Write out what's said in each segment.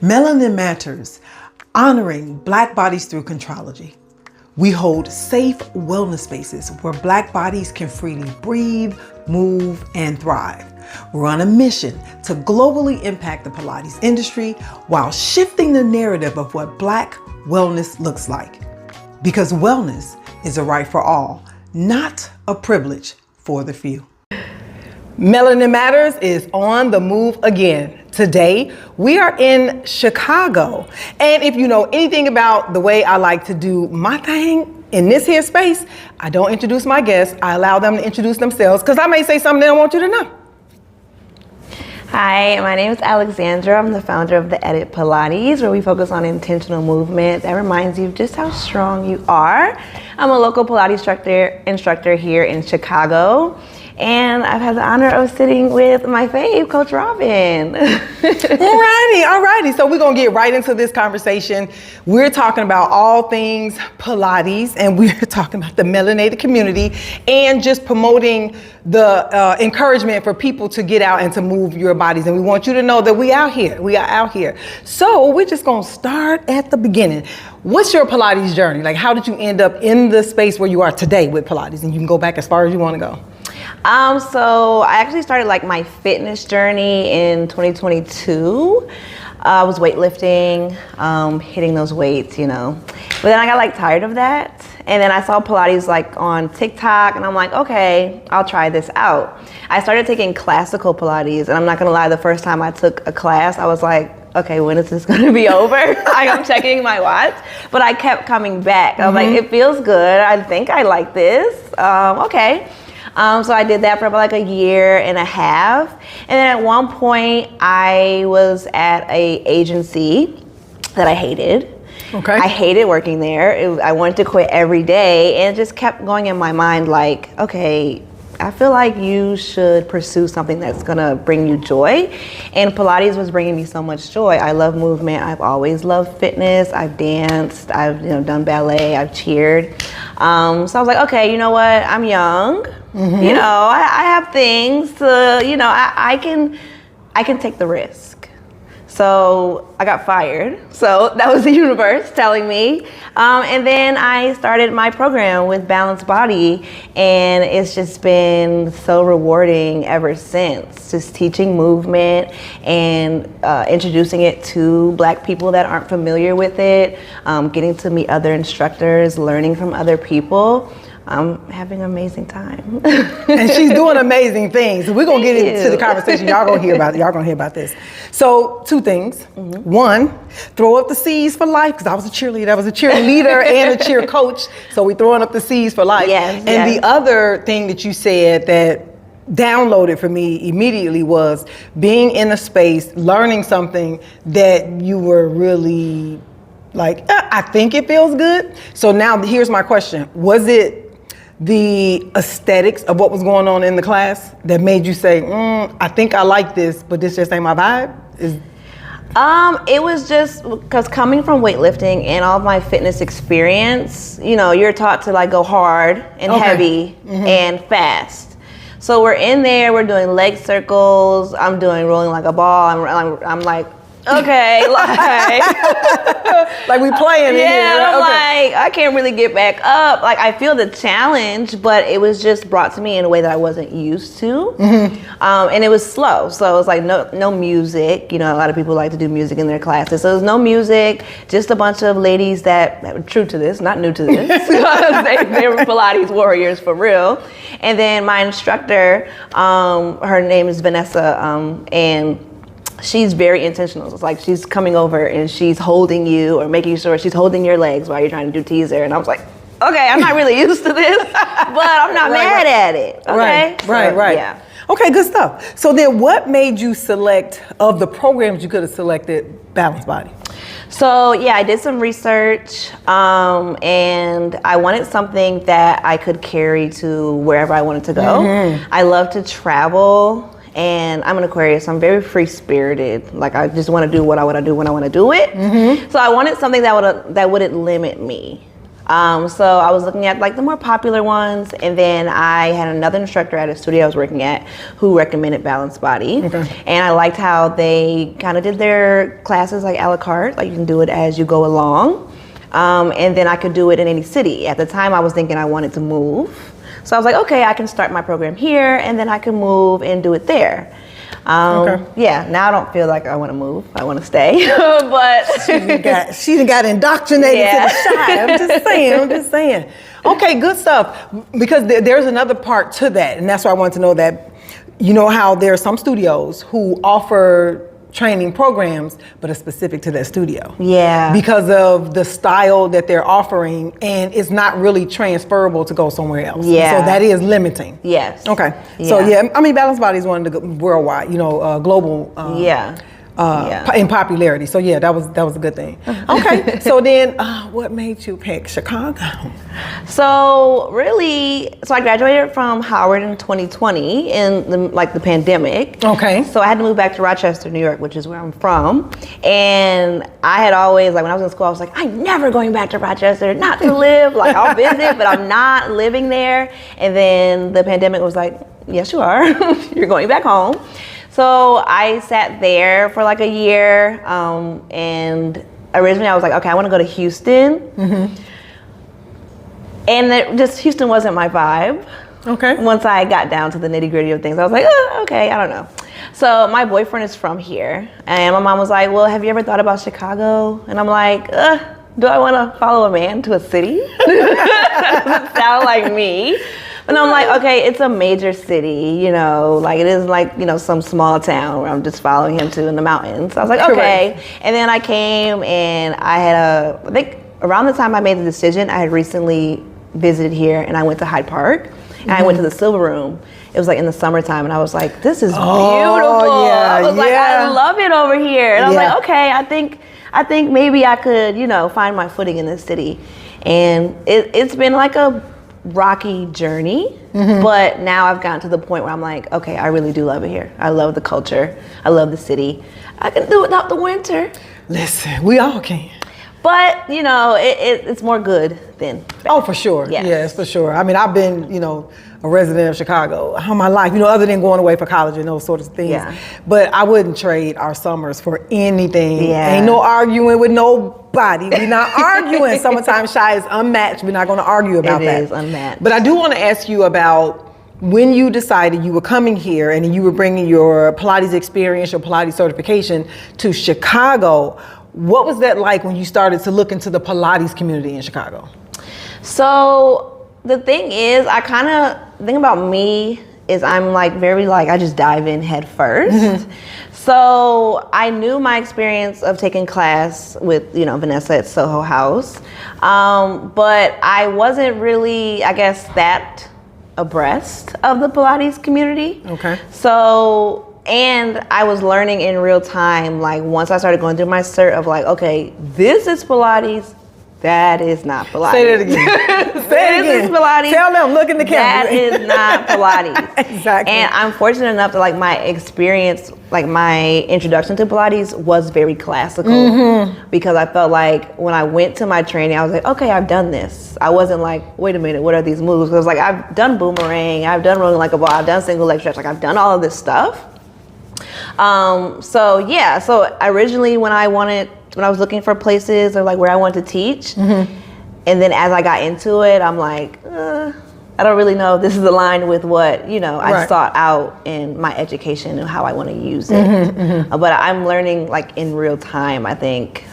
Melanin Matters, honoring Black bodies through contrology. We hold safe wellness spaces where Black bodies can freely breathe, move, and thrive. We're on a mission to globally impact the Pilates industry while shifting the narrative of what Black wellness looks like. Because wellness is a right for all, not a privilege for the few. Melanin Matters is on the move again. Today, we are in Chicago. And if you know anything about the way I like to do my thing in this here space, I don't introduce my guests. I allow them to introduce themselves because I may say something they don't want you to know. Hi, my name is Alexandra. I'm the founder of The Edit Pilates, where we focus on intentional movement that reminds you of just how strong you are. I'm a local Pilates instructor here in Chicago. And I've had the honor of sitting with my fave, Coach Robin. Alrighty. So we're gonna get right into this conversation. We're talking about all things Pilates, and we're talking about the melanated community and just promoting the encouragement for people to get out and to move your bodies. And we want you to know that we are out here. So we're just gonna start at the beginning. What's your Pilates journey? Like, how did you end up in the space where you are today with Pilates? And you can go back as far as you wanna go. So I actually started like my fitness journey in 2022. I was weightlifting, hitting those weights, you know. But then I got like tired of that. And then I saw Pilates like on TikTok and I'm like, okay, I'll try this out. I started taking classical Pilates, and I'm not gonna lie, the first time I took a class, I was like, okay, when is this gonna be over? I'm checking my watch, but I kept coming back. I was like, it feels good. I think I like this. Okay. So I did that for about like a year and a half. And then at one point I was at a agency that I hated. Okay. I hated working there. I wanted to quit every day, and it just kept going in my mind like, okay, I feel like you should pursue something that's gonna bring you joy. And Pilates was bringing me so much joy. I love movement. I've always loved fitness. I've danced. I've done ballet. I've cheered. So I was like, okay, you know what? I'm young. You know, I have things to, you know, I can take the risk. So I got fired. So that was the universe telling me. And then I started my program with Balanced Body, and it's just been so rewarding ever since. Just teaching movement and introducing it to Black people that aren't familiar with it, getting to meet other instructors, learning from other people. I'm having an amazing time. And she's doing amazing things. We're gonna get into the conversation. Y'all gonna hear about this. So 2 things. One, throw up the C's for life, because I was a cheerleader. I was a cheerleader and a cheer coach. So we throwing up the C's for life. Yes, and the other thing that you said that downloaded for me immediately was being in a space, learning something that you were really like, I think it feels good. So now here's my question. Was it the aesthetics of what was going on in the class that made you say, I think I like this, but this just ain't my vibe? It was just because coming from weightlifting and all of my fitness experience, you know, you're taught to like go hard and heavy and fast. So we're in there, we're doing leg circles, I'm doing rolling like a ball, I'm like, okay, like we playing in here. Yeah, I'm like, I can't really get back up. Like, I feel the challenge, but it was just brought to me in a way that I wasn't used to. And it was slow. So it was like no music. You know, a lot of people like to do music in their classes. So there was no music, just a bunch of ladies that were true to this, not new to this. they were Pilates warriors for real. And then my instructor, her name is Vanessa, and she's very intentional. It's like she's coming over and she's holding you or making sure she's holding your legs while you're trying to do teaser. And I was like, okay, I'm not really used to this, but I'm not mad at it. Okay? Right. Yeah. Okay, good stuff. So then what made you select, of the programs you could have selected, Balanced Body? So yeah, I did some research, and I wanted something that I could carry to wherever I wanted to go. I love to travel. And I'm an Aquarius, so I'm very free-spirited. Like, I just want to do what I want to do when I want to do it. So I wanted something that wouldn't limit me. So I was looking at like the more popular ones, and then I had another instructor at a studio I was working at who recommended Balanced Body. Okay. And I liked how they kind of did their classes like a la carte, like you can do it as you go along. And then I could do it in any city. At the time I was thinking I wanted to move. So I was like, okay, I can start my program here, and then I can move and do it there. Yeah, now I don't feel like I want to move. I want to stay. But she done got indoctrinated to the side. I'm just saying. Okay, good stuff. Because there's another part to that, and that's why I wanted to know that. You know how there are some studios who offer training programs, but are specific to that studio. Yeah. Because of the style that they're offering, and it's not really transferable to go somewhere else. Yeah. So that is limiting. Yes. Okay. Yeah. So yeah, I mean, Balanced Body is one of the worldwide, global. In popularity. So yeah, that was a good thing. Okay. So then, what made you pick Chicago? So I graduated from Howard in 2020 in the pandemic. Okay. So I had to move back to Rochester, New York, which is where I'm from. And I had always, like when I was in school, I was like, I'm never going back to Rochester, not to live. Like I'll visit, but I'm not living there. And then the pandemic was like, yes, you are. You're going back home. So I sat there for like a year, and originally I was like, okay, I want to go to Houston. Mm-hmm. And Houston wasn't my vibe. Okay. Once I got down to the nitty gritty of things, I was like, okay, I don't know. So my boyfriend is from here, and my mom was like, well, have you ever thought about Chicago? And I'm like, do I want to follow a man to a city? Doesn't sound like me. And I'm like, okay, it's a major city, like it is like, some small town where I'm just following him to in the mountains. So I was like, okay. Correct. And then I came and I think around the time I made the decision, I had recently visited here and I went to Hyde Park and I went to the Silver Room. It was like in the summertime and I was like, this is beautiful. Yeah, I was like, I love it over here. And I was like, okay, I think maybe I could, find my footing in this city. And it's been like a rocky journey, but now I've gotten to the point where I'm like, okay, I really do love it here. I love the culture. I love the city. I can do it without the winter. Listen, we all can. But, it's more good than bad. Oh, for sure. Yes, for sure. I mean, I've been, a resident of Chicago all my life, other than going away for college and those sorts of things. Yeah. But I wouldn't trade our summers for anything. Yeah. Ain't no arguing with nobody. We're not arguing. Summertime Shy is unmatched. We're not going to argue about that. It is unmatched. But I do want to ask you about when you decided you were coming here and you were bringing your Pilates experience, your Pilates certification to Chicago. What was that like when you started to look into the Pilates community in Chicago? So the thing is, the thing about me is I'm I just dive in head first. Mm-hmm. So I knew my experience of taking class with, Vanessa at Soho House. But I wasn't really, that abreast of the Pilates community. Okay. So, and I was learning in real time, once I started going through my cert of okay, this is Pilates, that is not Pilates. Say that again. Say it again. This is Pilates. Tell them, look in the camera. That is not Pilates. Exactly. And I'm fortunate enough that my experience, my introduction to Pilates was very classical, because I felt like when I went to my training, I was like, okay, I've done this. I wasn't like, wait a minute, what are these moves? Because I've done boomerang, I've done rolling like a ball, I've done single leg stretch, I've done all of this stuff. So originally when I was looking for places or where I wanted to teach, and then as I got into it, I'm like, I don't really know if this is aligned with what, I sought out in my education and how I want to use it. But I'm learning in real time, I think,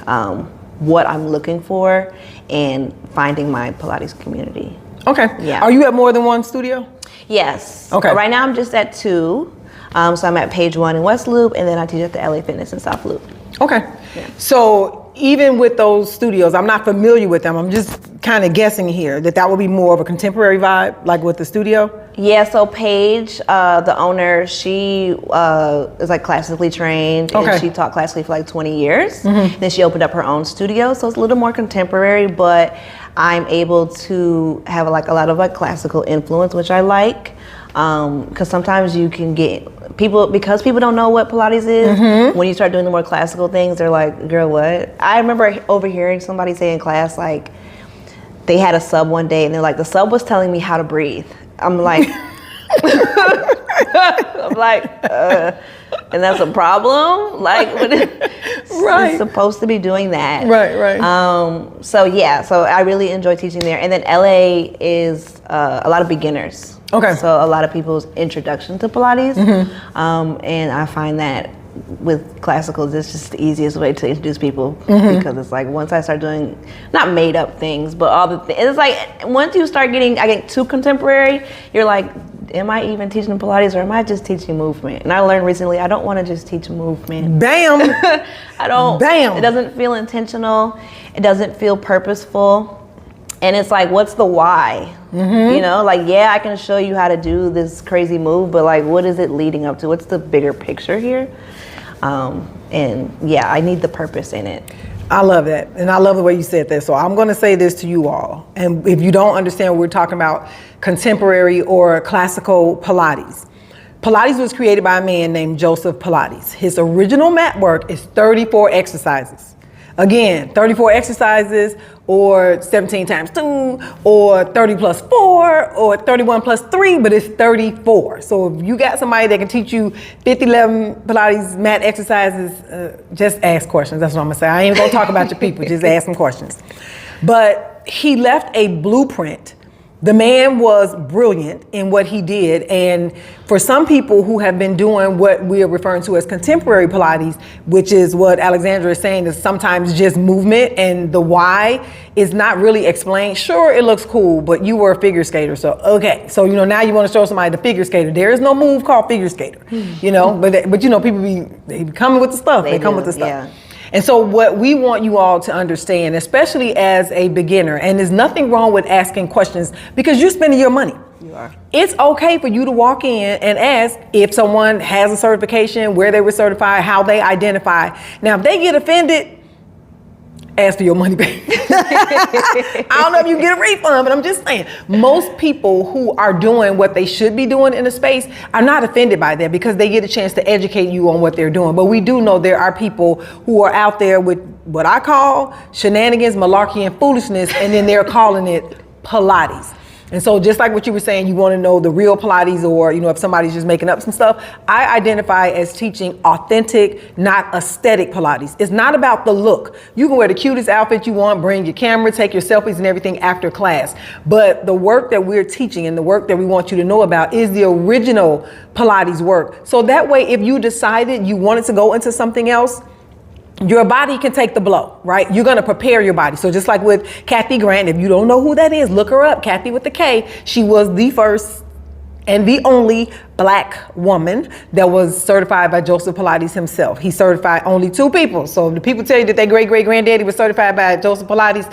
what I'm looking for and finding my Pilates community. Okay. Yeah. Are you at more than one studio? Yes. Okay. Right now I'm just at 2. So I'm at Paige 1 in West Loop, and then I teach at the LA Fitness in South Loop. Okay. Yeah. So even with those studios, I'm not familiar with them. I'm just kind of guessing here that would be more of a contemporary vibe, with the studio. Yeah. So Paige, the owner, she is classically trained, and she taught classically for 20 years. Then she opened up her own studio, so it's a little more contemporary, but I'm able to have a lot of classical influence, which I like. Because sometimes you can get because people don't know what Pilates is. When you start doing the more classical things, they're like, girl, what? I remember overhearing somebody say in class, they had a sub one day and they're like, the sub was telling me how to breathe. I'm like, and that's a problem? Like, Right. it's supposed to be doing that. Right. So I really enjoy teaching there. And then LA is a lot of beginners. Okay. So a lot of people's introduction to Pilates. And I find that with classical, it's just the easiest way to introduce people because it's like once I start doing, not made up things, but all the things, it's like once you start getting, I get too contemporary, you're like, am I even teaching Pilates or am I just teaching movement? And I learned recently, I don't want to just teach movement. Bam. I don't. Bam. It doesn't feel intentional. It doesn't feel purposeful. And it's like, what's the why? You know, like, yeah, I can show you how to do this crazy move, but like, what is it leading up to? What's the bigger picture here? And yeah, I need the purpose in it. I love that. And I love the way you said that. So I'm going to say this to you all. And if you don't understand, we're talking about contemporary or classical Pilates. Pilates was created by a man named Joseph Pilates. His original mat work is 34 exercises. Again, 34 exercises or 17 times 2 or 30 plus 4 or 31 plus 3, but it's 34. So if you got somebody that can teach you 11 Pilates mat exercises, just ask questions. That's what I'm gonna say. I ain't gonna talk about your people, just ask some questions. But he left a blueprint. The man was brilliant in what he did, and for some people who have been doing what we are referring to as contemporary Pilates, which is what Alexandra is saying is sometimes just movement and the why is not really explained. Sure, it looks cool, but you were a figure skater, so okay. So, you know, now you want to show somebody the figure skater. There is no move called figure skater, you know, but you know, people they be coming with the stuff. They come with the stuff. Yeah. And so what we want you all to understand, especially as a beginner, and there's nothing wrong with asking questions because you're spending your money. You are. It's okay for you to walk in and ask if someone has a certification, where they were certified, how they identify. Now, if they get offended, ask for your money back. I don't know if you get a refund, but I'm just saying, most people who are doing what they should be doing in a space are not offended by that because they get a chance to educate you on what they're doing. But we do know there are people who are out there with what I call shenanigans, malarkey, and foolishness, and then they're calling it Pilates. And so just like what you were saying, you want to know the real Pilates or, you know, if somebody's just making up some stuff, I identify as teaching authentic, not aesthetic Pilates. It's not about the look. You can wear the cutest outfit you want, bring your camera, take your selfies and everything after class. But the work that we're teaching and the work that we want you to know about is the original Pilates work. So that way, if you decided you wanted to go into something else, your body can take the blow, right? You're going to prepare your body. So just like with Kathy Grant, if you don't know who that is, look her up. Kathy with the K. She was the first and the only Black woman that was certified by Joseph Pilates himself. He certified only 2 people. So if the people tell you that their great-great-granddaddy was certified by Joseph Pilates,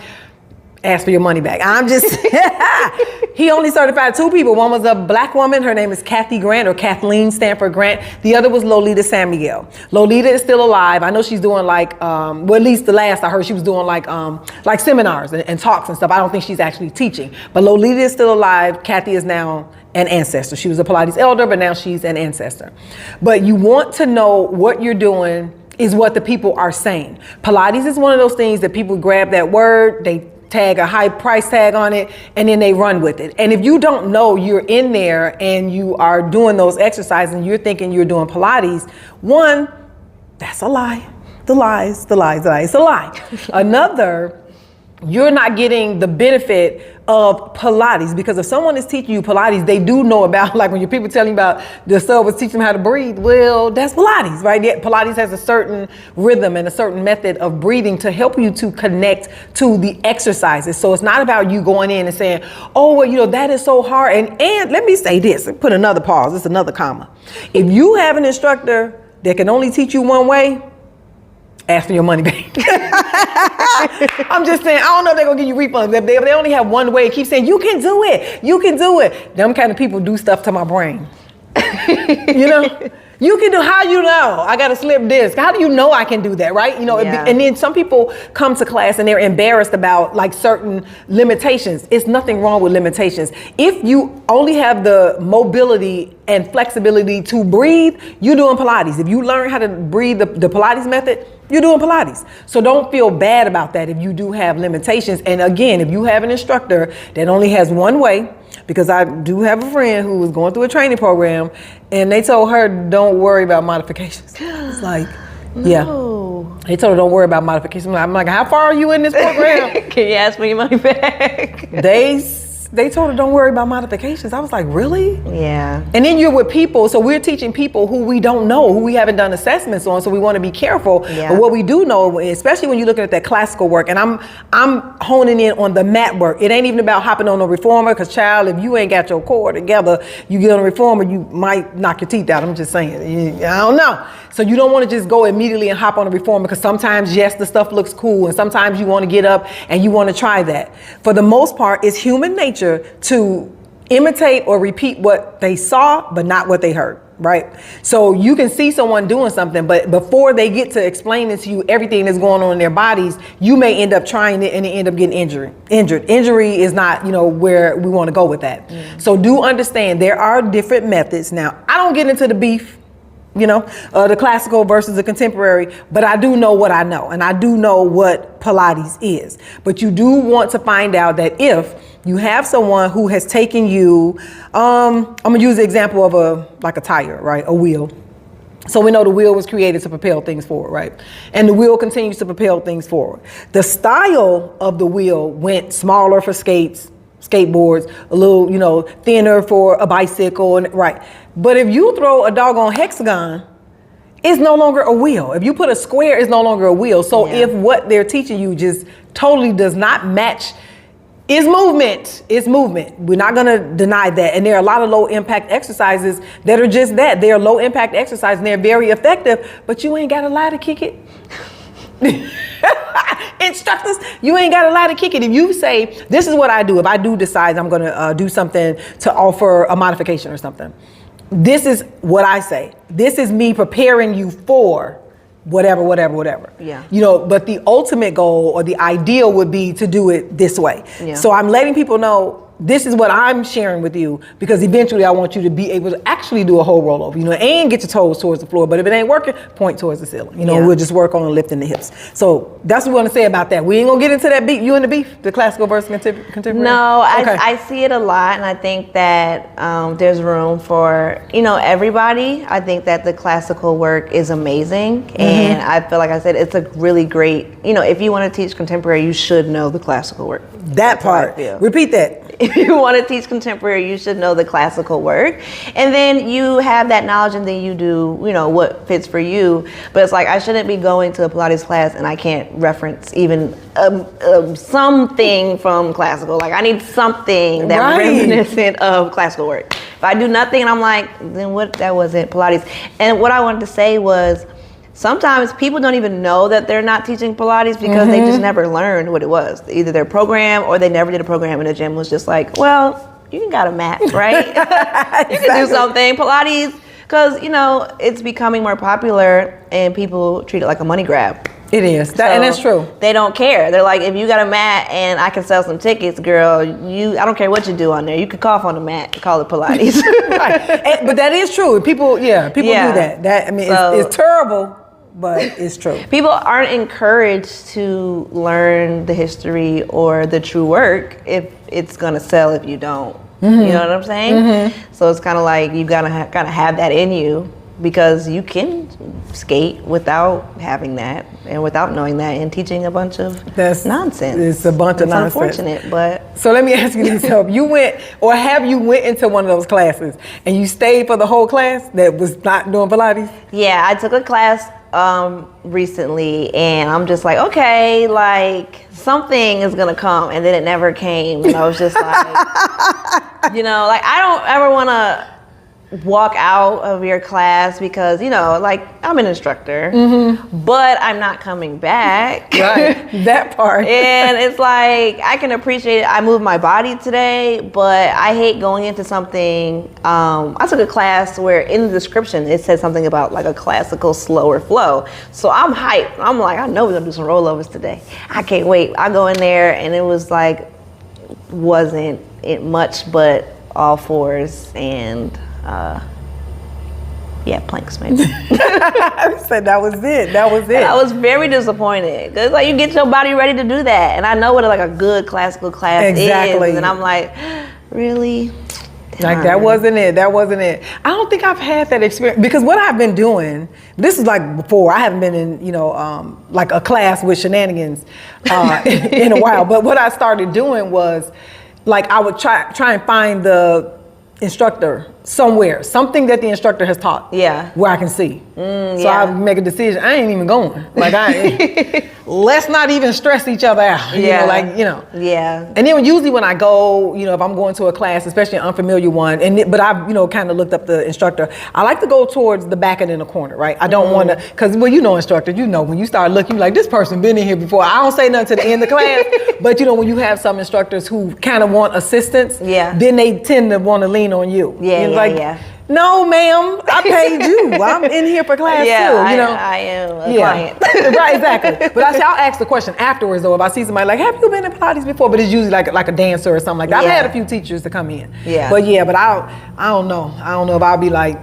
ask for your money back. I'm just, he only certified 2 people. One was a Black woman. Her name is Kathy Grant or Kathleen Stanford Grant. The other was Lolita Samuel. Lolita is still alive. I know she's doing like, well, at least the last I heard, she was doing like seminars and talks and stuff. I don't think she's actually teaching, but Lolita is still alive. Kathy is now an ancestor. She was a Pilates elder, but now she's an ancestor. But you want to know what you're doing is what the people are saying. Pilates is one of those things that people grab that word, they tag a high price tag on it, and then they run with it. And if you don't know you're in there and you are doing those exercises and you're thinking you're doing Pilates, one, that's a lie. The lies, it's a lie. Another, you're not getting the benefit of Pilates because if someone is teaching you Pilates, they do know about, like when your people telling you about the sub was teaching them how to breathe, well, that's Pilates, right? Pilates has a certain rhythm and a certain method of breathing to help you to connect to the exercises. So it's not about you going in and saying, oh, well, you know, that is so hard. And let me say this, put another pause, it's another comma. If you have an instructor that can only teach you one way, ask for your money back. I'm just saying, I don't know if they're gonna give you refunds. If they only have one way, keep saying, you can do it, you can do it. Them kind of people do stuff to my brain. You know? You can do, how you know? I got a slip disc. How do you know I can do that, right? You know, Yeah. And then some people come to class and they're embarrassed about like certain limitations. It's nothing wrong with limitations. If you only have the mobility and flexibility to breathe, you're doing Pilates. If you learn how to breathe the Pilates method, you're doing Pilates. So don't feel bad about that if you do have limitations. And again, if you have an instructor that only has one way, because I do have a friend who was going through a training program and they told her, don't worry about modifications. It's like, yeah. They told her, don't worry about modifications. I'm like, how far are you in this program? Can you ask me your money back? They told her, don't worry about modifications. I was like, really? Yeah. And then you're with people, so we're teaching people who we don't know, who we haven't done assessments on, so we want to be careful. Yeah. But what we do know, especially when you're looking at that classical work, and I'm honing in on the mat work. It ain't even about hopping on a reformer, because child, if you ain't got your core together, you get on a reformer, you might knock your teeth out. I'm just saying, I don't know. So you don't want to just go immediately and hop on a reformer, because sometimes, yes, the stuff looks cool, and sometimes you want to get up and you want to try that. For the most part, it's human nature to imitate or repeat what they saw, but not what they heard, right? So you can see someone doing something, but before they get to explaining to you everything that's going on in their bodies, you may end up trying it and they end up getting injured. Injury is not, where we want to go with that. So do understand there are different methods. Now, I don't get into the beef, the classical versus the contemporary, but I do know what I know, and I do know what Pilates is. But you do want to find out that if you have someone who has taken you, I'm gonna use the example of a tire, right? A wheel. So we know the wheel was created to propel things forward, right? And the wheel continues to propel things forward. The style of the wheel went smaller for skateboards, a little, thinner for a bicycle, right? But if you throw a doggone hexagon, it's no longer a wheel. If you put a square, it's no longer a wheel. So if what they're teaching you just totally does not match, it's movement. We're not gonna deny that. And there are a lot of low impact exercises that are just that. They're low impact exercises and they're very effective, but you ain't gotta lie to kick it. Instructors, you ain't got to lie to kick it. If you say, this is what I do, if I do decide I'm going to do something to offer a modification or something, this is what I say. This is me preparing you for whatever. Yeah. But the ultimate goal or the ideal would be to do it this way. Yeah. So I'm letting people know, this is what I'm sharing with you, because eventually I want you to be able to actually do a whole rollover, and get your toes towards the floor. But if it ain't working, point towards the ceiling. We'll just work on lifting the hips. So that's what we want to say about that. We ain't gonna get into that beef, you and the beef, the classical versus contemporary. No, okay. I see it a lot, and I think that there's room for, everybody. I think that the classical work is amazing, and I feel like I said, it's a really great, if you want to teach contemporary, you should know the classical work. That part. Repeat that. If you want to teach contemporary, you should know the classical work. And then you have that knowledge, and then you do, what fits for you. But it's like, I shouldn't be going to a Pilates class and I can't reference even something from classical. Like, I need something that's reminiscent of classical work. If I do nothing and I'm like, then that wasn't Pilates. And what I wanted to say was, sometimes people don't even know that they're not teaching Pilates because they just never learned what it was. Either their program or they never did a program, and the gym was just like, well, you got a mat, right? You can do something. Pilates, because, it's becoming more popular and people treat it like a money grab. It is, and that's true. They don't care. They're like, if you got a mat and I can sell some tickets, girl, I don't care what you do on there. You could cough on the mat and call it Pilates. Right. But that is true. People do that. It's terrible. But it's true. People aren't encouraged to learn the history or the true work if it's gonna sell if you don't. You know what I'm saying? So it's kind of like you gotta have that in you, because you can skate without having that and without knowing that and teaching a bunch of nonsense. It's a bunch of nonsense. Unfortunate, but. So let me ask you this: have you went into one of those classes and you stayed for the whole class that was not doing Pilates? Yeah, I took a class recently, and I'm just like, okay, like something is gonna come, and then it never came, and I was just like, I don't ever want to walk out of your class because, like, I'm an instructor, but I'm not coming back. Right, that part. And it's like, I can appreciate it. I moved my body today, but I hate going into something. I took a class where in the description, it said something about like a classical slower flow. So I'm hyped. I'm like, I know we're gonna do some rollovers today. I can't wait. I go in there and it was like, wasn't it much but all fours and Yeah, planks maybe. I said that was it. That was it. And I was very disappointed because like you get your body ready to do that, and I know what like a good classical class is, and I'm like, really? Like that wasn't it. That wasn't it. I don't think I've had that experience because what I've been doing. This is like before. I haven't been in like a class with shenanigans in a while. But what I started doing was like I would try and find the instructor somewhere, something that the instructor has taught. Yeah. Where I can see. So I would make a decision. I ain't even going. Like let's not even stress each other out. Yeah. And then usually when I go, if I'm going to a class, especially an unfamiliar one, but I've kind of looked up the instructor. I like to go towards the back and in the corner, right? I don't want to, because instructor, when you start looking, you're like, this person been in here before. I don't say nothing to the end of the class, but when you have some instructors who kind of want assistance, then they tend to want to lean on you. Yeah. No, ma'am, I paid you. I'm in here for class too. I am a client. Right, exactly. But I'll ask the question afterwards though. If I see somebody like, have you been in Pilates before? But it's usually like a dancer or something like that. I've had a few teachers to come in. Yeah. But I don't know. I don't know if I'll be like,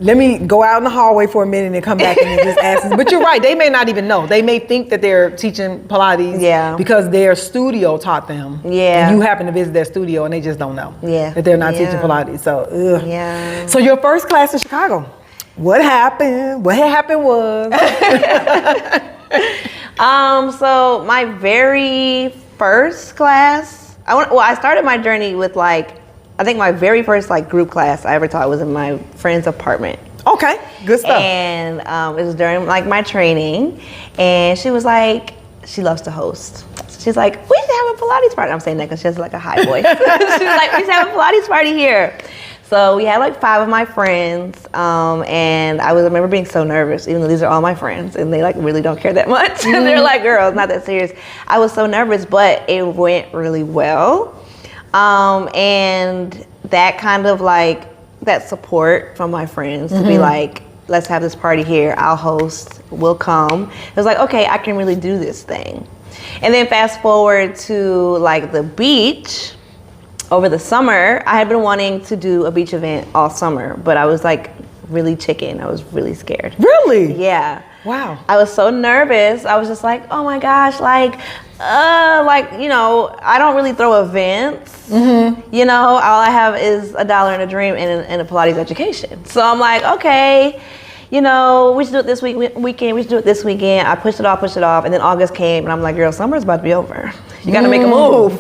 let me go out in the hallway for a minute and come back and then just ask. But you're right. They may not even know. They may think that they're teaching Pilates because their studio taught them. Yeah. And you happen to visit their studio and they just don't know that they're not teaching Pilates. So, So your first class in Chicago, what happened? What had happened was? So my very first class, I started my journey with I think my very first group class I ever taught was in my friend's apartment. Okay, good stuff. And it was during my training, and she was like, she loves to host. She's like, we should have a Pilates party. I'm saying that because she has a high voice. She was like, we should have a Pilates party here. So we had 5 of my friends, and I remember being so nervous, even though these are all my friends, and they really don't care that much. They're like, girl, it's not that serious. I was so nervous, but it went really well. And that kind of that support from my friends to be like, let's have this party here. I'll host, we'll come. It was like, okay, I can really do this thing. And then fast forward to the beach over the summer. I had been wanting to do a beach event all summer, but I was really chicken. I was really scared. Really? Yeah. Wow. I was so nervous. I was just like, oh my gosh, I don't really throw events. All I have is $1 and a dream and a Pilates education. So I'm like, okay, we should do it this weekend. We should do it this weekend. I pushed it off. And then August came and I'm like, girl, summer's about to be over. You got to make a move.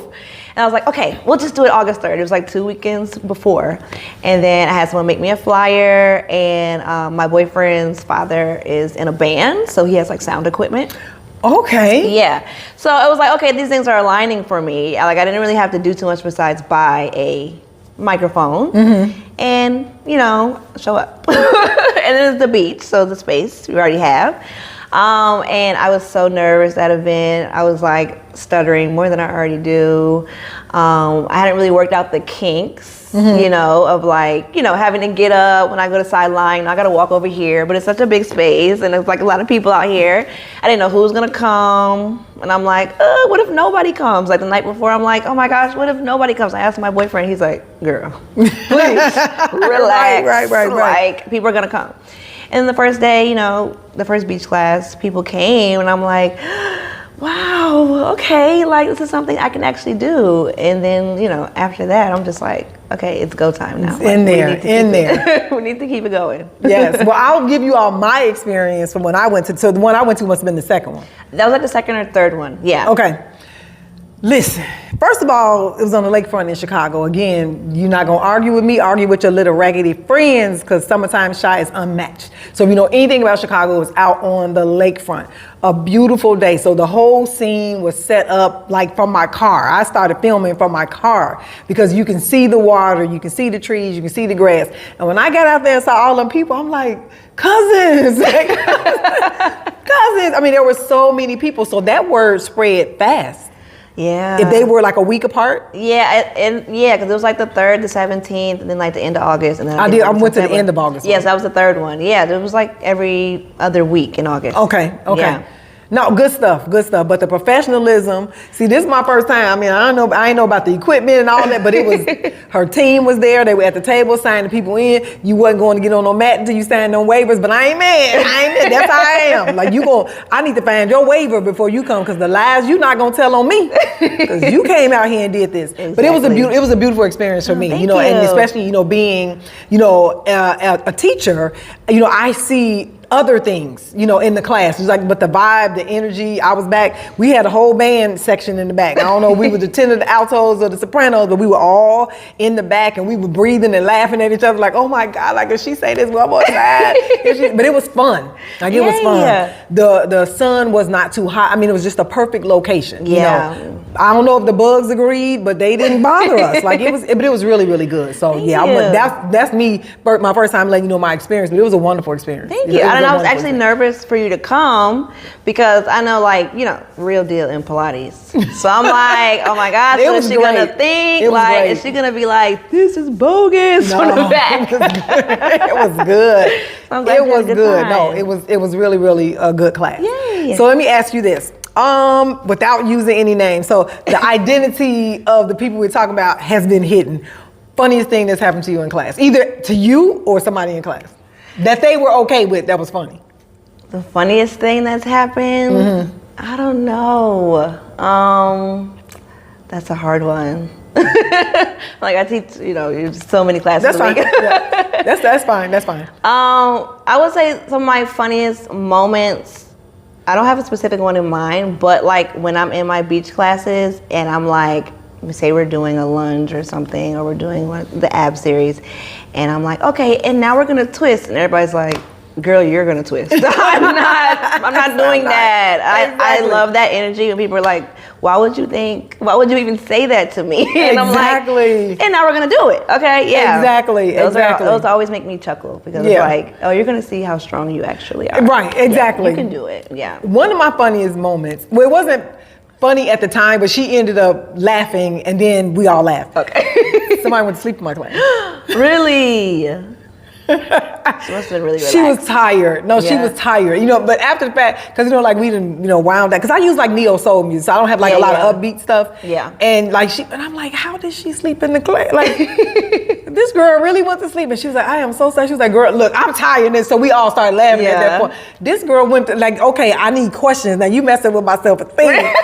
And I was like, okay, we'll just do it August 3rd. It was 2 weekends before. And then I had someone make me a flyer, and my boyfriend's father is in a band, so he has sound equipment. Okay. Yeah. So it was like, okay, these things are aligning for me. I didn't really have to do too much besides buy a microphone and, show up. And then it's the beach, so the space we already have. And I was so nervous that event. I was stuttering more than I already do. I hadn't really worked out the kinks, of having to get up when I go to sideline. I got to walk over here, but it's such a big space and it's a lot of people out here. I didn't know who was going to come. And I'm like, what if nobody comes? The night before, I'm like, oh my gosh, what if nobody comes? I asked my boyfriend, he's like, girl, please relax. Right. People are going to come. And the first day, the first beach class, people came and I'm like, wow, okay, this is something I can actually do. And then, after that, I'm just like, okay, it's go time now. It's in there. We need to keep it going. Yes. Well, I'll give you all my experience from when I went to, so the one I went to must have been the second one. That was the second or third one. Yeah. Okay. Listen, first of all, it was on the lakefront in Chicago. Again, you're not gonna argue with me, argue with your little raggedy friends, because summertime shy is unmatched. So if you know anything about Chicago, it was out on the lakefront. A beautiful day. So the whole scene was set up from my car. I started filming from my car because you can see the water, you can see the trees, you can see the grass. And when I got out there and saw all them people, I'm like, cousins. Cousins. I mean, there were so many people. So that word spread fast. Yeah. If they were a week apart? Yeah, because it was the 3rd, the 17th, and then the end of August. And then I went to the end of August. Yes, that was the third one. Yeah, it was every other week in August. Okay. Yeah. No, good stuff. But the professionalism, see, this is my first time. I mean, I ain't know about the equipment and all that, but it was, her team was there. They were at the table signing people in. You wasn't going to get on no mat until you signed on waivers, but I ain't mad. That's how I am. Like, I need to find your waiver before you come, because the lies you're not going to tell on me, because you came out here and did this. Exactly. But it was a beautiful experience for me, and especially, being, a teacher, I see other things, in the class. It's like, but the vibe, the energy, I was back. We had a whole band section in the back. I don't know if we were the tenor, the altos, or the sopranos, but we were all in the back, and we were breathing and laughing at each other like, oh my God, like, if she say this one more time. But it was fun. Like, it was fun. Yeah. The sun was not too hot. I mean, it was just a perfect location. Yeah. I don't know if the bugs agreed, but they didn't bother us. Like, it was really, really good. So that's me, my first time letting you know my experience, but it was a wonderful experience. Thank you. And I was actually nervous for you to come, because I know, like, real deal in Pilates. So I'm like, oh my gosh, what is she gonna think? Like, great. Is she gonna be like, this is bogus from the back? It was good. It was good. No, it was really, really a good class. Yay. So let me ask you this. Without using any names. So the identity of the people we're talking about has been hidden. Funniest thing that's happened to you in class, either to you or somebody in class, that they were okay with, that was funny. The funniest thing that's happened? Mm-hmm. I don't know. That's a hard one. Like, I teach, so many classes. That's fine. Yeah. That's fine. That's fine. I would say some of my funniest moments, I don't have a specific one in mind, but like when I'm in my beach classes and I'm like, say we're doing a lunge or something, or we're doing the ab series, and I'm like, okay, and now we're gonna twist, and everybody's like, girl, you're gonna twist. I'm not doing that. Exactly. I love that energy when people are like, why would you even say that to me? And I'm like, and now we're gonna do it. Okay, yeah. Exactly. Those always make me chuckle, because it's like, oh, you're gonna see how strong you actually are. Right, exactly. Yeah, you can do it, yeah. One of my funniest moments, well, it wasn't funny at the time, but she ended up laughing, and then we all laughed. Okay. Somebody went to sleep in my class. Really? She must have been really relaxed. She was tired. No, she was tired. But after the fact, because like we didn't, wound that. Because I use like neo soul music, so I don't have like a lot of upbeat stuff. Yeah. And like and I'm like, how did she sleep in the class? Like, this girl really went to sleep, and she was like, I am so sad. She was like, girl, look, I'm tired. And so we all started laughing at that point. This girl went to like, okay, I need questions. Now you messing with my self-esteem.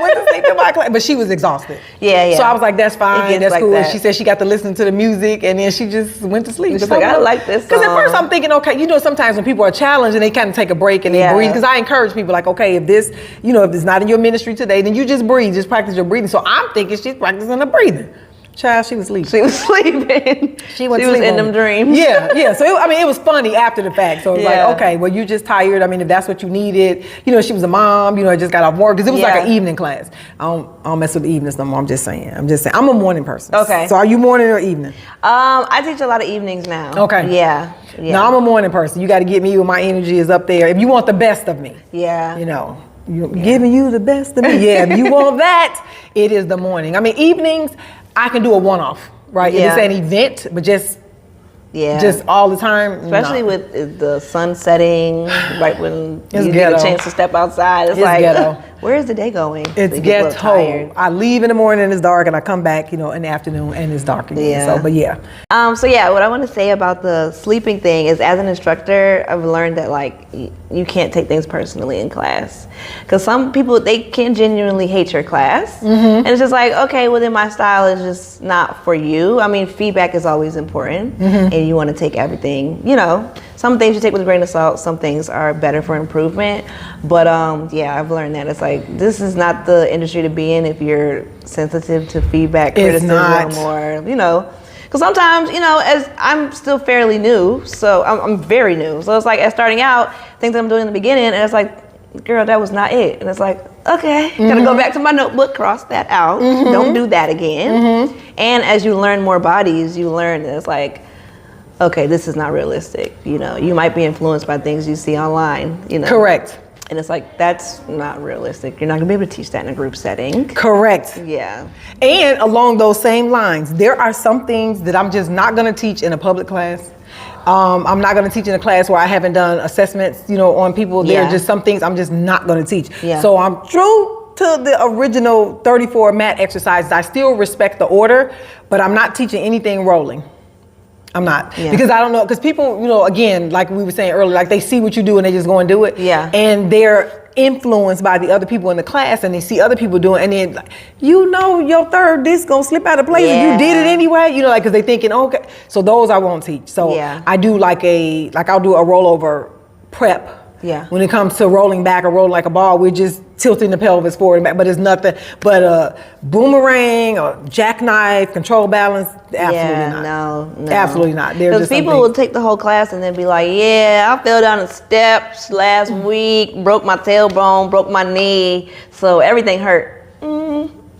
Went to sleep in my class, but she was exhausted. Yeah. So I was like, that's fine, that's like cool. That. And she said she got to listen to the music, and then she just went to sleep. She's like, I like this song. Because at first I'm thinking, okay, sometimes when people are challenged and they kind of take a break and they breathe, because I encourage people like, okay, if this, if it's not in your ministry today, then you just breathe, just practice your breathing. So I'm thinking she's practicing the breathing. Child, she was sleeping. She was sleeping. She was in them dreams. Yeah. So it was funny after the fact. So it was like, okay, well, you just tired. I mean, if that's what you needed, she was a mom. Just got off work, because it was like an evening class. I don't mess with the evenings no more. I'm just saying. I'm a morning person. Okay. So are you morning or evening? I teach a lot of evenings now. Okay. Yeah. No, I'm a morning person. You got to get me when my energy is up there. If you want the best of me. Yeah. Giving you the best of me. Yeah. If you want that, it is the morning. I mean, evenings, I can do a one-off, right? Yeah. If it's an event, but just all the time. Especially with the sun setting, right when you get a chance to step outside. It's like, ghetto. Where is the day going? It's ghetto. I leave in the morning and it's dark, and I come back, in the afternoon and it's dark again. Yeah. So, but yeah. What I want to say about the sleeping thing is, as an instructor, I've learned that like you can't take things personally in class, because some people, they can genuinely hate your class, and it's just like, okay, well then my style is just not for you. I mean, feedback is always important, and you want to take everything. Some things you take with a grain of salt. Some things are better for improvement. But I've learned that it's like, this is not the industry to be in if you're sensitive to feedback, criticism, or because sometimes as I'm still fairly new, so I'm very new. So it's like, as starting out, things I'm doing in the beginning, and it's like, girl, that was not it. And it's like, okay, gotta go back to my notebook, cross that out, don't do that again. And as you learn more bodies, you learn that it's like, okay, this is not realistic. You might be influenced by things you see online. Correct. And it's like, that's not realistic. You're not gonna be able to teach that in a group setting. Correct. Yeah. And along those same lines, there are some things that I'm just not gonna teach in a public class. I'm not going to teach in a class where I haven't done assessments, on people. There are just some things I'm just not going to teach. Yeah. So I'm true to the original 34 mat exercises. I still respect the order, but I'm not teaching anything rolling. I'm not. Because I don't know, because people, again, like we were saying earlier, like they see what you do and they just go and do it. Yeah. And they're influenced by the other people in the class and they see other people doing, and then your third disc gonna slip out of place and you did it anyway, because they thinking, okay. So those I won't teach. So I do I'll do a rollover prep. Yeah. When it comes to rolling back or rolling like a ball, we're just tilting the pelvis forward and back, but it's nothing but a boomerang or jackknife, control balance. Absolutely not. No. Absolutely not. Because people will take the whole class and then be like, I fell down the steps last week, broke my tailbone, broke my knee, so everything hurt.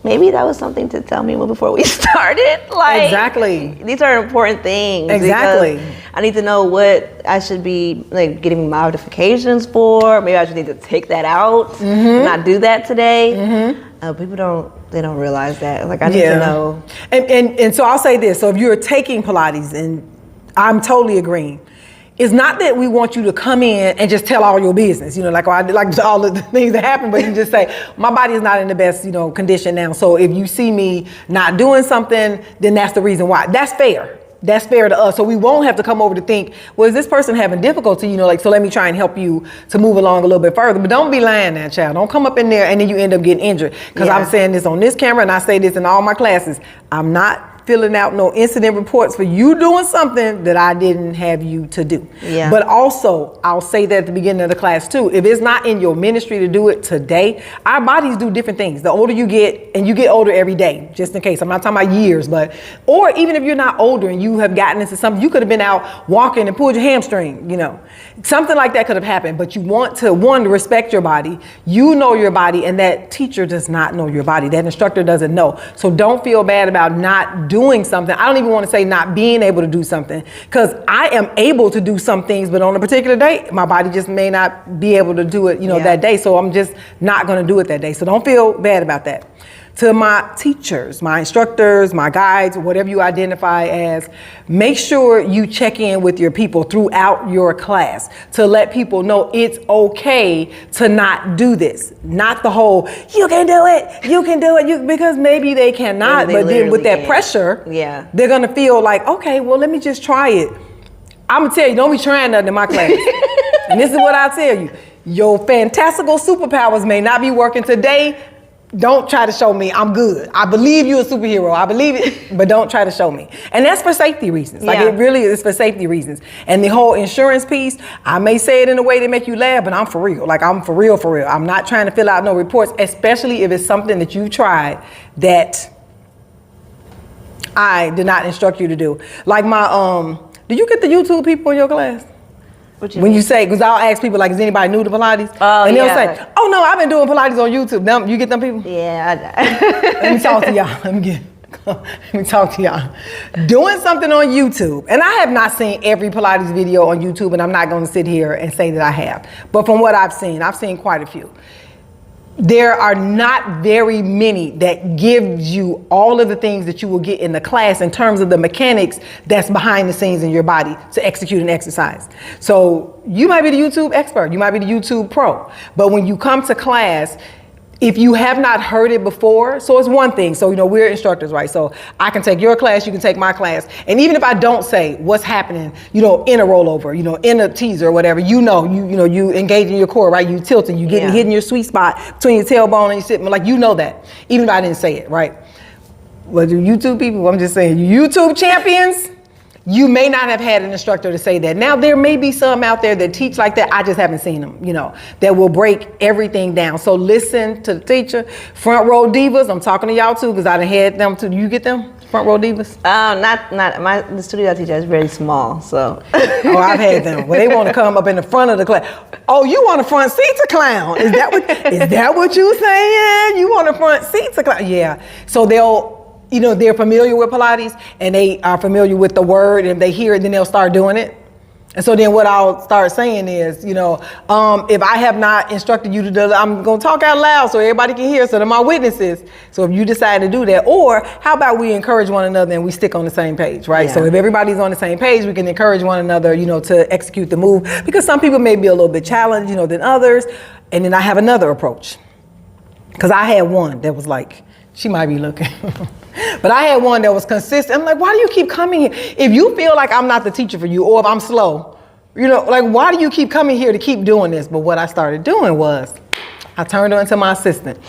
Maybe that was something to tell me before we started. Exactly. These are important things. Exactly. I need to know what I should be getting modifications for. Maybe I should need to take that out, not do that today. People don't realize that. I need to know. And so I'll say this. So if you're taking Pilates, and I'm totally agreeing, it's not that we want you to come in and just tell all your business, like all the things that happen, but you just say, my body is not in the best, condition now. So if you see me not doing something, then that's the reason why. That's fair. That's fair to us. So we won't have to come over to think, well, is this person having difficulty? So let me try and help you to move along a little bit further. But don't be lying now, child. Don't come up in there and then you end up getting injured. Because I'm saying this on this camera and I say this in all my classes. I'm not filling out no incident reports for you doing something that I didn't have you to do. Yeah. But also, I'll say that at the beginning of the class too, if it's not in your ministry to do it today, our bodies do different things. The older you get, and you get older every day, just in case. I'm not talking about years, or even if you're not older and you have gotten into something, you could have been out walking and pulled your hamstring, Something like that could have happened, but you want to, one, to respect your body. You know your body, and that teacher does not know your body. That instructor doesn't know. So don't feel bad about not doing something. I don't even want to say not being able to do something, because I am able to do some things, but on a particular day, my body just may not be able to do it, that day. So I'm just not going to do it that day. So don't feel bad about that. To my teachers, my instructors, my guides, whatever you identify as, make sure you check in with your people throughout your class to let people know it's okay to not do this. Not the whole, you can do it, because maybe they cannot, but then with that pressure, they're gonna feel like, okay, well, let me just try it. I'm gonna tell you, don't be trying nothing in my class. And this is what I'll tell you. Your fantastical superpowers may not be working today. Don't try to show me I'm good. I believe you're a superhero. I believe it, but don't try to show me. And that's for safety reasons. It really is for safety reasons. And the whole insurance piece, I may say it in a way that make you laugh, but I'm for real. I'm for real, for real. I'm not trying to fill out no reports, especially if it's something that you tried that I did not instruct you to do. Like did you get the YouTube people in your class? When you say, because I'll ask people, is anybody new to Pilates? And they'll say, oh no, I've been doing Pilates on YouTube. You get them people? Yeah. Let me talk to y'all. Let me talk to y'all. Doing something on YouTube, and I have not seen every Pilates video on YouTube, and I'm not going to sit here and say that I have. But from what I've seen quite a few. There are not very many that gives you all of the things that you will get in the class in terms of the mechanics that's behind the scenes in your body to execute an exercise. So you might be the YouTube expert, you might be the YouTube pro, but when you come to class, if you have not heard it before, so it's one thing. So, we're instructors, right? So I can take your class, you can take my class. And even if I don't say what's happening, in a rollover, in a teaser or whatever, you engage in your core, right? You tilting, you getting hitting your sweet spot between your tailbone and your sitting, you know that. Even if I didn't say it, right? Well, the YouTube people, I'm just saying, YouTube champions, you may not have had an instructor to say that. Now, there may be some out there that teach like that. I just haven't seen them, that will break everything down. So listen to the teacher. Front row divas, I'm talking to y'all too, because I done had them too. Do you get them? Front row divas? Not the studio I teach is very small, so. Oh, I've had them. Well, they want to come up in the front of the class. Oh, you want a front seat to clown? Is that what you saying? You want a front seat to clown? Yeah. So they're familiar with Pilates and they are familiar with the word, and if they hear it, then they'll start doing it. And so then what I'll start saying is, if I have not instructed you to do, I'm going to talk out loud so everybody can hear, so they're my witnesses. So if you decide to do that, or how about we encourage one another and we stick on the same page, right? Yeah. So if everybody's on the same page, we can encourage one another, to execute the move, because some people may be a little bit challenged, than others. And then I have another approach, because I had one that was like, she might be looking. But I had one that was consistent. I'm like, why do you keep coming here? If you feel like I'm not the teacher for you, or if I'm slow, why do you keep coming here to keep doing this? But what I started doing was, I turned her into my assistant.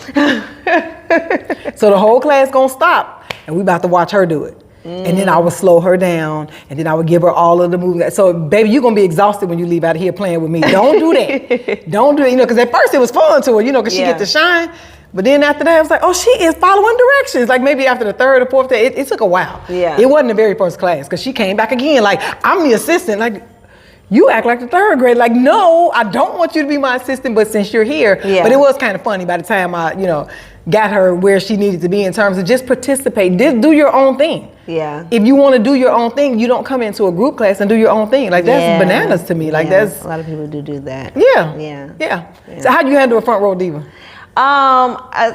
So the whole class gonna stop, and we about to watch her do it. And then I would slow her down, and then I would give her all of the movements. So, baby, you're gonna be exhausted when you leave out of here playing with me. Don't do that. Don't do it, because at first it was fun to her, because she get to shine. But then after that, I was like, oh, she is following directions. Like maybe after the third or fourth day, it took a while. Yeah. It wasn't the very first class, because she came back again. Like, I'm the assistant. Like, you act like the third grade. Like, no, I don't want you to be my assistant, but since you're here. Yeah. But it was kind of funny by the time I, got her where she needed to be in terms of just participate. Just do your own thing. Yeah. If you want to do your own thing, you don't come into a group class and do your own thing. Like, that's bananas to me. Like, that's... A lot of people do that. Yeah. Yeah. So how do you handle a front row diva?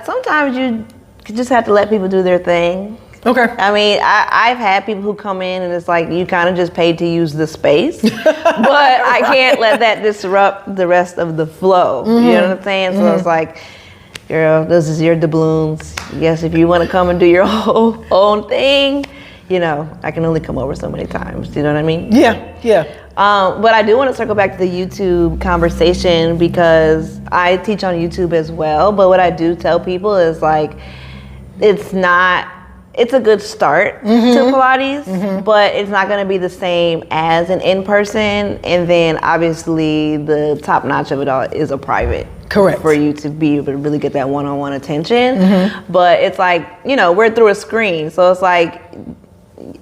Sometimes you just have to let people do their thing. Okay. I mean, I've had people who come in and it's like, you kind of just paid to use the space, but I can't let that disrupt the rest of the flow. Mm-hmm. You know what I'm saying? So it's like, girl, this is your doubloons. Yes, if you want to come and do your own thing, I can only come over so many times. You know what I mean? Yeah. But I do want to circle back to the YouTube conversation, because I teach on YouTube as well. But what I do tell people is like, it's a good start to Pilates, but it's not going to be the same as an in-person. And then obviously the top notch of it all is a private. Correct. For you to be able to really get that one-on-one attention. But it's like, we're through a screen. So it's like,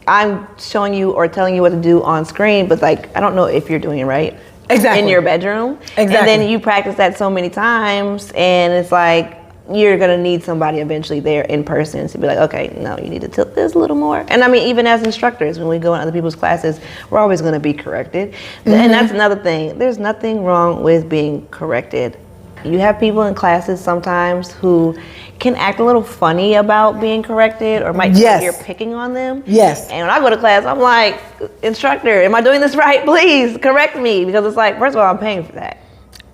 I'm showing you or telling you what to do on screen, but like, I don't know if you're doing it right. Exactly. In your bedroom. Exactly. And then you practice that so many times, and it's like, you're gonna need somebody eventually there in person to be like, okay, no, you need to tilt this a little more. And I mean, even as instructors, when we go in other people's classes, we're always gonna be corrected. And that's another thing. There's nothing wrong with being corrected. You have people in classes sometimes who can act a little funny about being corrected, or might think you're picking on them. Yes. And when I go to class, I'm like, instructor, am I doing this right? Please correct me. Because it's like, first of all, I'm paying for that.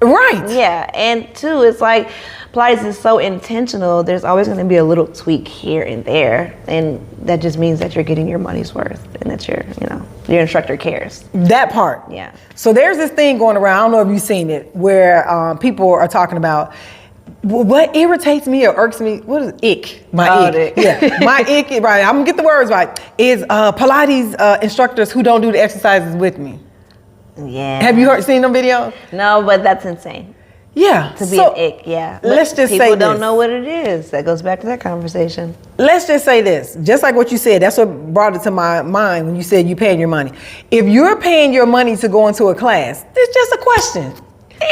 Right. Yeah. And two, it's like, Pilates is so intentional. There's always going to be a little tweak here and there. And that just means that you're getting your money's worth, and that your instructor cares. That part. Yeah. So there's this thing going around, I don't know if you've seen it, where people are talking about, what irritates me or irks me, what is ick? My ick. Yeah. My ick, right, I'm going to get the words right, is Pilates instructors who don't do the exercises with me. Yeah. Have you seen them videos? No, but that's insane. Yeah. To be an ick, yeah. Let's just say people don't know what it is. That goes back to that conversation. Let's just say this. Just like what you said, that's what brought it to my mind when you said you're paying your money. If you're paying your money to go into a class, it's just a question.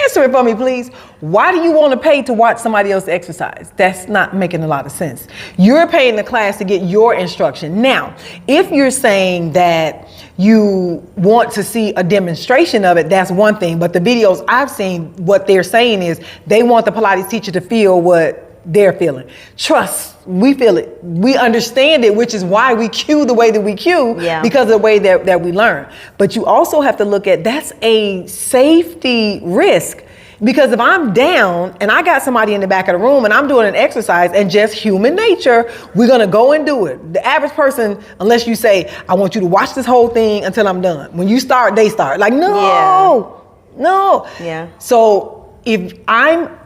Answer it for me, please. Why do you want to pay to watch somebody else exercise? That's not making a lot of sense. You're paying the class to get your instruction. Now, if you're saying that you want to see a demonstration of it, that's one thing. But the videos I've seen, what they're saying is they want the Pilates teacher to feel what they're feeling. Trust, we feel it. We understand it, which is why we cue the way that we cue, because of the way that we learn. But you also have to look at, that's a safety risk. Because if I'm down and I got somebody in the back of the room and I'm doing an exercise, and just human nature, we're gonna go and do it. The average person, unless you say, I want you to watch this whole thing until I'm done. When you start, they start. Like, no. Yeah. So if I'm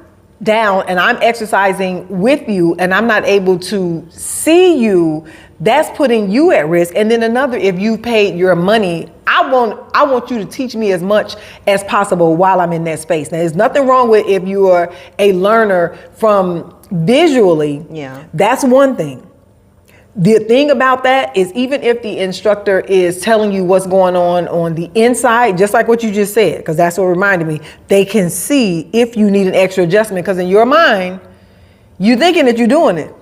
down and I'm exercising with you and I'm not able to see you, that's putting you at risk. And then another, if you paid your money, I want you to teach me as much as possible while I'm in that space. Now, there's nothing wrong with if you are a learner from visually. Yeah. That's one thing. The thing about that is, even if the instructor is telling you what's going on the inside, just like what you just said, because that's what reminded me, they can see if you need an extra adjustment, because in your mind, you're thinking that you're doing it.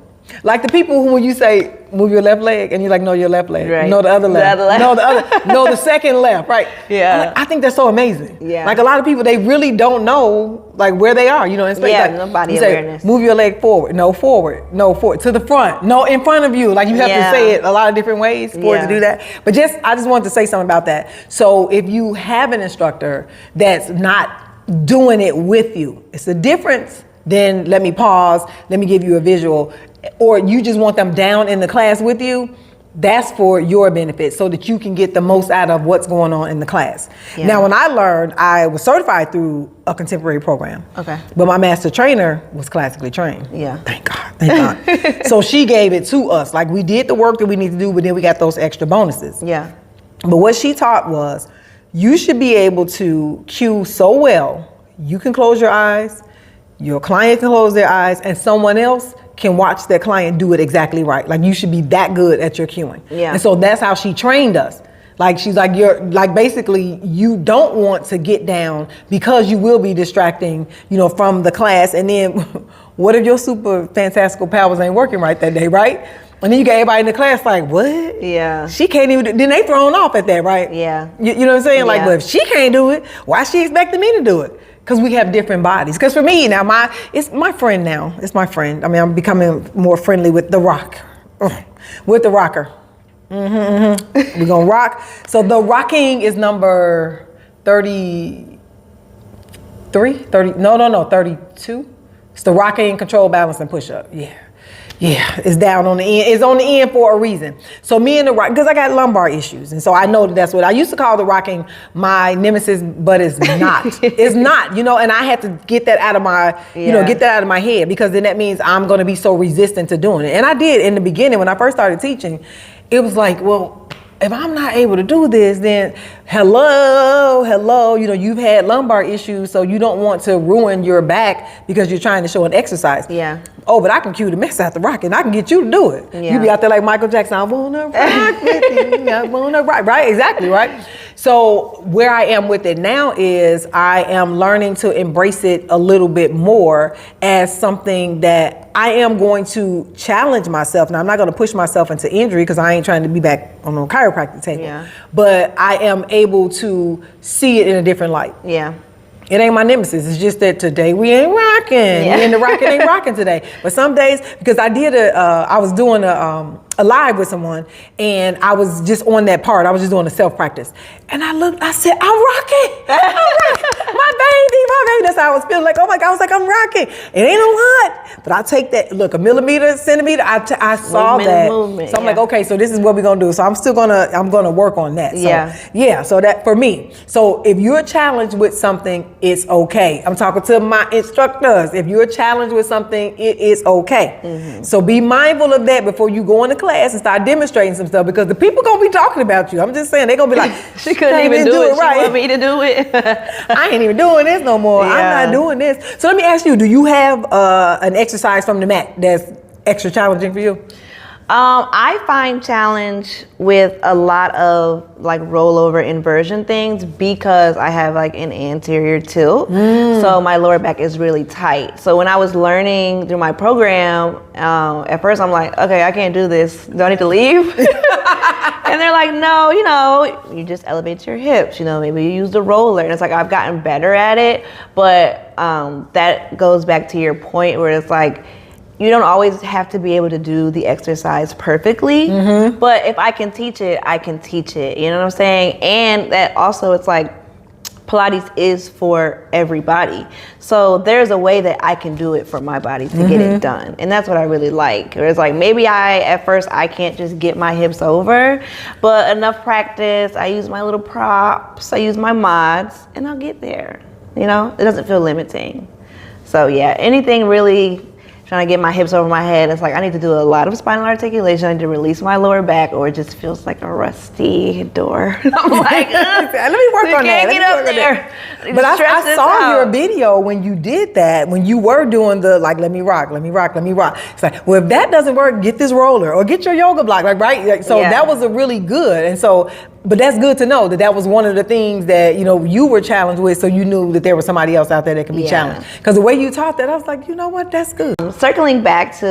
Like the people who, when you say move your left leg, and you're like, no, your left leg, right. no, the other leg, no, the other, no, the second left, right? Yeah. Like, I think that's so amazing. Yeah. Like a lot of people, they really don't know like where they are, you know, in space. Yeah, like, no body you say, awareness. move your leg forward, no, forward, no, forward, to the front, no, in front of you. Like you have to say it a lot of different ways for it to do that. But I just wanted to say something about that. So if you have an instructor that's not doing it with you, it's a difference. Then let me pause, let me give you a visual, or you just want them down in the class with you. That's for your benefit so that you can get the most out of what's going on in the class. Yeah. Now, when I learned, I was certified through a contemporary program. Okay. But my master trainer was classically trained. Yeah. Thank God, thank God. So she gave it to us. Like we did the work that we need to do, but then we got those extra bonuses. Yeah. But what she taught was, you should be able to cue so well, you can close your eyes, your client can close their eyes, and someone else can watch their client do it exactly right. Like you should be that good at your cueing. Yeah. And so that's how she trained us. Like she's like, basically you don't want to get down because you will be distracting, from the class. And then what if your super fantastical powers ain't working right that day, right? And then you got everybody in the class like, what? Yeah. She can't even, then they thrown off at that, right? Yeah. You know what I'm saying? Yeah. Like, well, if she can't do it, why she expecting me to do it? Because we have different bodies. Because for me now, it's my friend now. It's my friend. I mean, I'm becoming more friendly with the rock. With the rocker. We're going to rock. So the rocking is number 33? 32? It's the rocking, control, balance, and push-up. Yeah. Yeah, it's down on the end. It's on the end for a reason. So me and the rock, because I got lumbar issues. And so I know that's what I used to call the rocking my nemesis, but it's not. It's not, and I had to get that out of my, get that out of my head, because then that means I'm going to be so resistant to doing it. And I did in the beginning when I first started teaching. It was like, well, if I'm not able to do this, then hello, you've had lumbar issues, so you don't want to ruin your back because you're trying to show an exercise. Yeah. Oh, but I can cue the mess out the rock, and I can get you to do it. Yeah. You be out there like Michael Jackson, I wanna rock with you, I wanna rock, right? Exactly, right? So where I am with it now is I am learning to embrace it a little bit more as something that I am going to challenge myself. Now, I'm not going to push myself into injury because I ain't trying to be back on the chiropractic table. Yeah. But I am able to see it in a different light. Yeah. It ain't my nemesis. It's just that today we ain't rocking. Yeah. Me and the rocket ain't rocking today. But some days, because I was doing a live with someone, and I was just on that part. I was just doing a self-practice. And I looked, I said, I'm rocking. My baby. That's how I was feeling. Like, oh my God, I was like, I'm rocking. It ain't a lot, but I take that, look, a millimeter, centimeter, I saw that. So I'm like, okay, so this is what we're gonna do. So I'm gonna work on that. So, yeah, so that for me. So if you're challenged with something, it's okay. I'm talking to my instructors. If you're challenged with something, it is okay. Mm-hmm. So be mindful of that before you go into class and start demonstrating some stuff, because the people gonna be talking about you. I'm just saying, they're gonna be like, she couldn't even do it. Right. She want me to do it. I ain't even doing this no more. Yeah. I'm not doing this. So let me ask you, do you have an exercise from the mat that's extra challenging for you? I find challenge with a lot of like rollover inversion things because I have like an anterior tilt. So my lower back is really tight. So when I was learning through my program, at first I'm like, okay, I can't do this. Do I need to leave? And they're like, no, you just elevate your hips, maybe you use the roller. And it's like, I've gotten better at it. But that goes back to your point where it's like, you don't always have to be able to do the exercise perfectly, but if I can teach it, I can teach it. You know what I'm saying? And that also, it's like Pilates is for everybody. So there's a way that I can do it for my body to get it done. And that's what I really like. It's like, maybe at first I can't just get my hips over, but enough practice, I use my little props, I use my mods, and I'll get there. It doesn't feel limiting. So yeah, anything really trying to get my hips over my head, it's like I need to do a lot of spinal articulation. I need to release my lower back, or it just feels like a rusty door. I'm like, let me work on that. Get up there. But I saw your video when you did that, when you were doing the like, let me rock. It's like, well, if that doesn't work, get this roller or get your yoga block, right? So that was a really good. And so but that's good to know that that was one of the things that, you know, you were challenged with, so you knew that there was somebody else out there that could be challenged. Because the way you taught that, I was like, you know what, that's good. Circling back to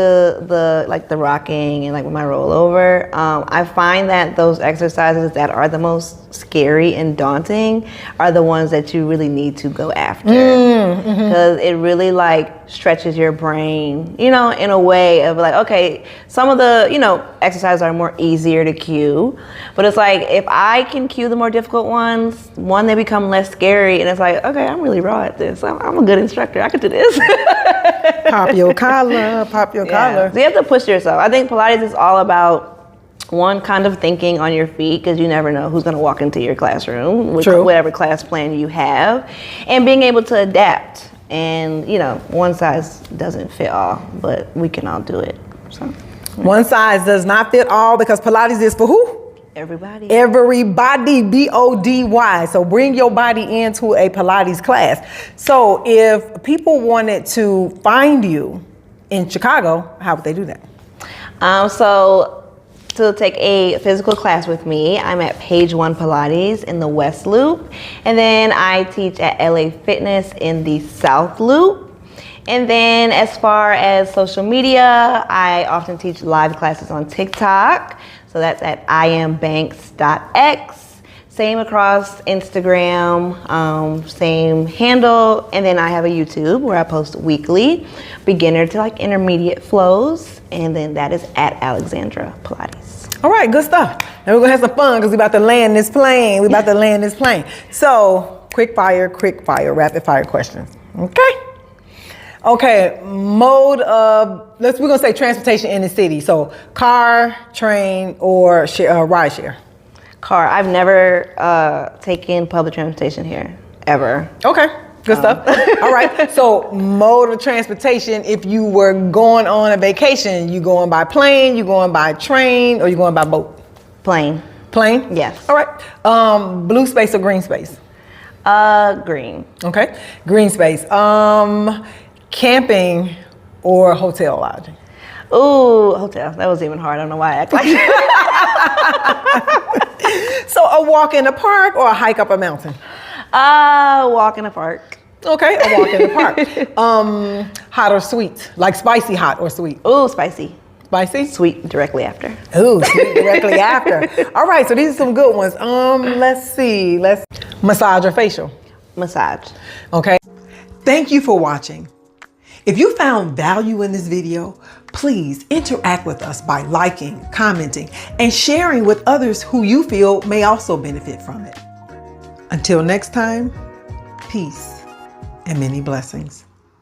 the rocking and like my rollover, I find that those exercises that are the most scary and daunting are the ones that you really need to go after, because it really like stretches your brain, you know, in a way of like, okay, some of the, you know, exercises are more easier to cue, but it's like if I can cue the more difficult ones, one, they become less scary, and it's like, okay, I'm really raw at this. I'm a good instructor. I could do this. Pop your collar, pop your collar. So you have to push yourself. I think Pilates is all about one, kind of thinking on your feet, because you never know who's going to walk into your classroom with whatever class plan you have, and being able to adapt. And, you know, one size doesn't fit all, but we can all do it. So one size does not fit all, because Pilates is for who? Everybody. Everybody, B-O-D-Y. So bring your body into a Pilates class. So if people wanted to find you in Chicago, how would they do that? So to take a physical class with me, I'm at Paige 1 Pilates in the West Loop. And then I teach at LA Fitness in the South Loop. And then as far as social media, I often teach live classes on TikTok. So that's at iambanks.x. Same across Instagram, same handle. And then I have a YouTube where I post weekly, beginner to like intermediate flows. And then that is at Alexandra Pilates. All right, good stuff. And we're gonna have some fun because we're about to land this plane. So quick fire, rapid fire questions. Okay, mode of, we're gonna say transportation in the city. So car, train, or ride share? Car. I've never taken public transportation here, ever. Okay, good stuff. All right, so mode of transportation, if you were going on a vacation, you going by plane, you going by train, or you going by boat? Plane. Plane? Yes. All right, blue space or green space? Green. Okay, green space. Camping or hotel lodging? Ooh, hotel. That was even hard. I don't know why I act like that. So a walk in the park or a hike up a mountain? Walk in the park. Okay, a walk in the park. Hot or sweet? Like spicy hot or sweet? Ooh, spicy. Spicy? Sweet directly after. Ooh, sweet directly after. All right, so these are some good ones. Let's see. Massage or facial? Massage. Okay. Thank you for watching. If you found value in this video, please interact with us by liking, commenting, and sharing with others who you feel may also benefit from it. Until next time, peace and many blessings.